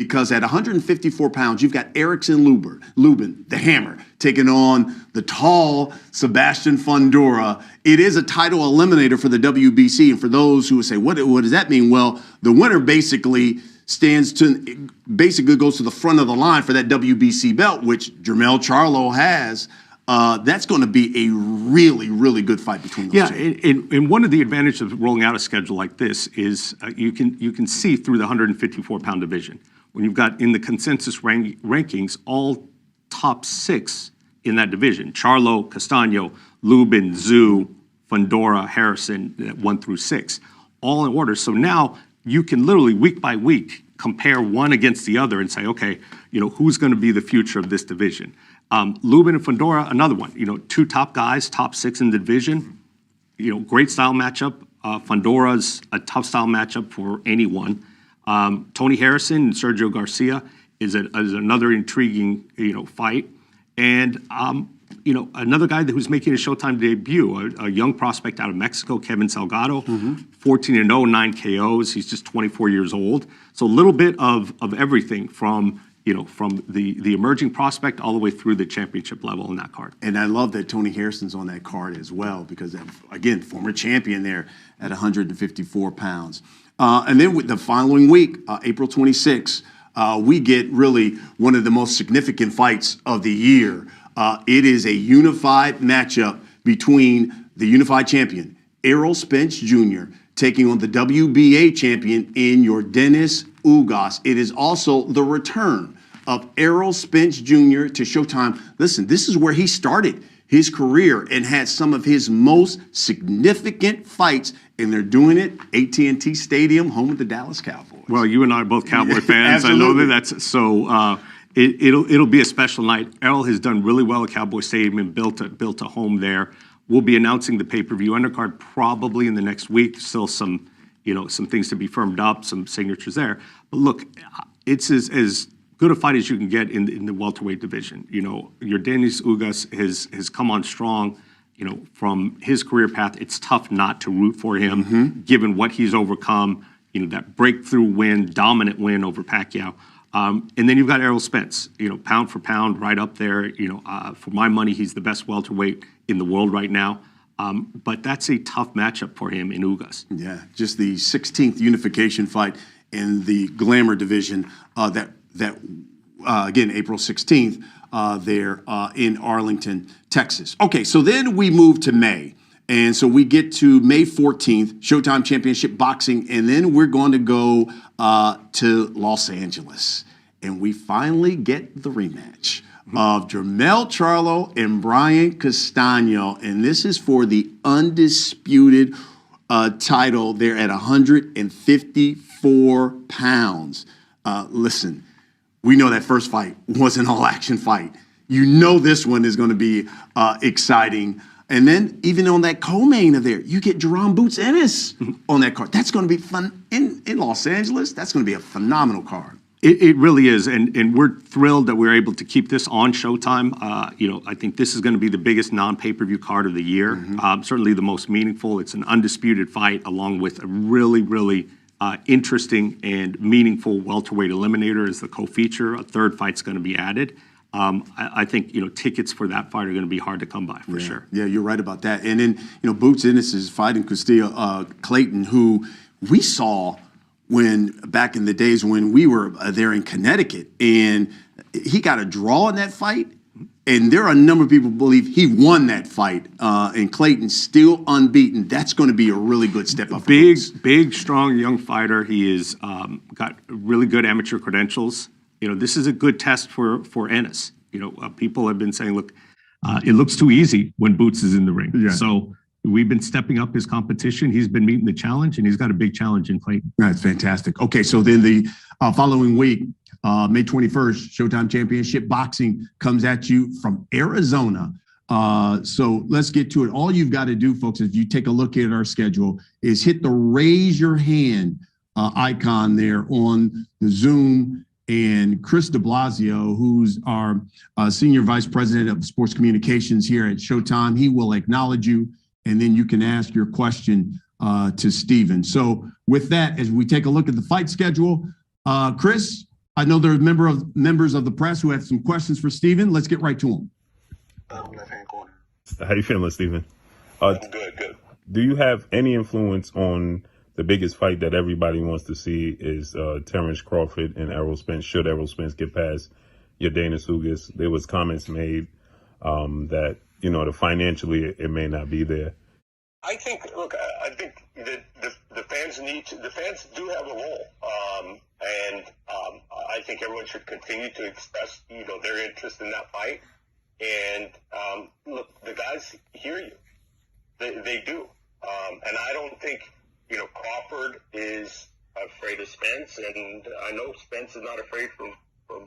because at 154 pounds, you've got Erickson Lubin, the Hammer, taking on the tall Sebastian Fundora. It is a title eliminator for the WBC. And for those who would say, what does that mean? Well, the winner basically goes to the front of the line for that WBC belt, which Jermell Charlo has. That's going to be a really, really good fight between those two. And one of the advantages of rolling out a schedule like this is you can see through the 154-pound division. When you've got in the consensus rankings all top 6 in that division: Charlo, Castano, Lubin, Zhu, Fundora, Harrison, 1 through 6, all in order. So now you can literally week by week compare one against the other and say, okay, who's going to be the future of this division? Lubin and Fundora, another one. 2 top guys, top 6 in the division. Great style matchup. Fundora's a tough style matchup for anyone. Tony Harrison and Sergio Garcia is another intriguing fight, and another guy who's making a Showtime debut, a young prospect out of Mexico, Kevin Salgado, 14-0, 9 KOs. He's just 24 years old. So a little bit of everything from the emerging prospect all the way through the championship level in that card. And I love that Tony Harrison's on that card as well, because, again, former champion there at 154 pounds. And then with the following week, April 26th, we get really one of the most significant fights of the year. It is a unified matchup between the unified champion, Errol Spence Jr., taking on the WBA champion in Yordenis Ugas. It is also the return of Errol Spence Jr. to Showtime. Listen, this is where he started his career and had some of his most significant fights, and they're doing it AT&T Stadium, home of the Dallas Cowboys. Well, you and I are both Cowboy fans. Absolutely. I know that's so. It'll be a special night. Errol has done really well at Cowboy Stadium and built a home there. We'll be announcing the pay-per-view undercard probably in the next week. Still some things to be firmed up, some signatures there. But look, it's as good a fight as you can get in the welterweight division. Yordenis Ugas has come on strong. From his career path, it's tough not to root for him, given what he's overcome. That breakthrough win, dominant win over Pacquiao. And then you've got Errol Spence, pound for pound, right up there. For my money, he's the best welterweight in the world right now. But that's a tough matchup for him in Ugas. Yeah, just the 16th unification fight in the Glamour division again, April 16th there in Arlington, Texas. Okay, so then we move to May. And so we get to May 14th, Showtime Championship Boxing, and then we're going to go to Los Angeles. And we finally get the rematch of Jermell Charlo and Brian Castano. And this is for the undisputed title there at 154 pounds. Listen, we know that first fight was an all-action fight. This one is going to be exciting. And then even on that co-main of there, you get Jerome Boots Ennis on that card. That's going to be fun in Los Angeles. That's going to be a phenomenal card. It really is, and we're thrilled that we're able to keep this on Showtime. I think this is going to be the biggest non-pay-per-view card of the year. Certainly the most meaningful. It's an undisputed fight, along with a really, really interesting and meaningful welterweight eliminator as the co-feature. A third fight's going to be added. I think tickets for that fight are going to be hard to come by for sure. Yeah, you're right about that. And then Boots Ennis is fighting Castillo Clayton, who we saw back in the days when we were there in Connecticut, and he got a draw in that fight. And there are a number of people who believe he won that fight, and Clayton's still unbeaten. That's going to be a really good step up. Big, strong young fighter. He is got really good amateur credentials. This is a good test for Ennis. People have been saying, look, it looks too easy when Boots is in the ring. Yeah. So we've been stepping up his competition. He's been meeting the challenge, and he's got a big challenge in Clayton. That's fantastic. Okay, so then the following week, May 21st, Showtime Championship Boxing comes at you from Arizona. So let's get to it. All you've got to do, folks, if you take a look at our schedule, is hit the raise your hand icon there on the Zoom. And Chris de Blasio, who's our Senior Vice President of Sports Communications here at Showtime, he will acknowledge you, and then you can ask your question to Steven. So with that, as we take a look at the fight schedule, Chris, I know there are members of the press who have some questions for Stephen. Let's get right to them. Left-hand corner. How you feeling, Stephen? Good. Do you have any influence on the biggest fight that everybody wants to see is Terence Crawford and Errol Spence? Should Errol Spence get past Yordenis Ugas? There was comments made that, financially it may not be there. I think that the fans do have a role, and I think everyone should continue to express, their interest in that fight. And look, the guys hear you; they do, and I don't think Crawford is afraid of Spence, and I know Spence is not afraid of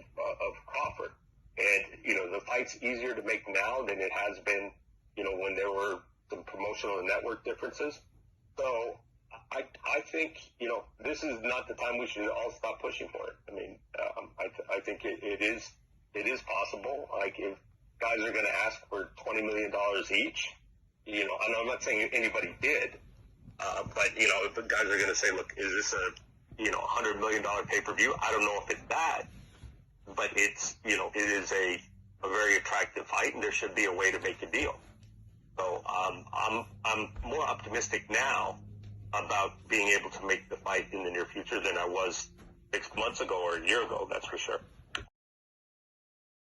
Crawford. And the fight's easier to make now than it has been, when there were some promotional and network differences. So I think this is not the time we should all stop pushing for it. I mean, I think it is possible. Like, if guys are going to ask for $20 million each, and I'm not saying anybody did, but if the guys are going to say, look, is this a $100 million pay-per-view? I don't know if it's bad, but it's it is a very attractive fight, and there should be a way to make a deal. So I'm more optimistic now about being able to make the fight in the near future than I was 6 months ago or a year ago. That's for sure.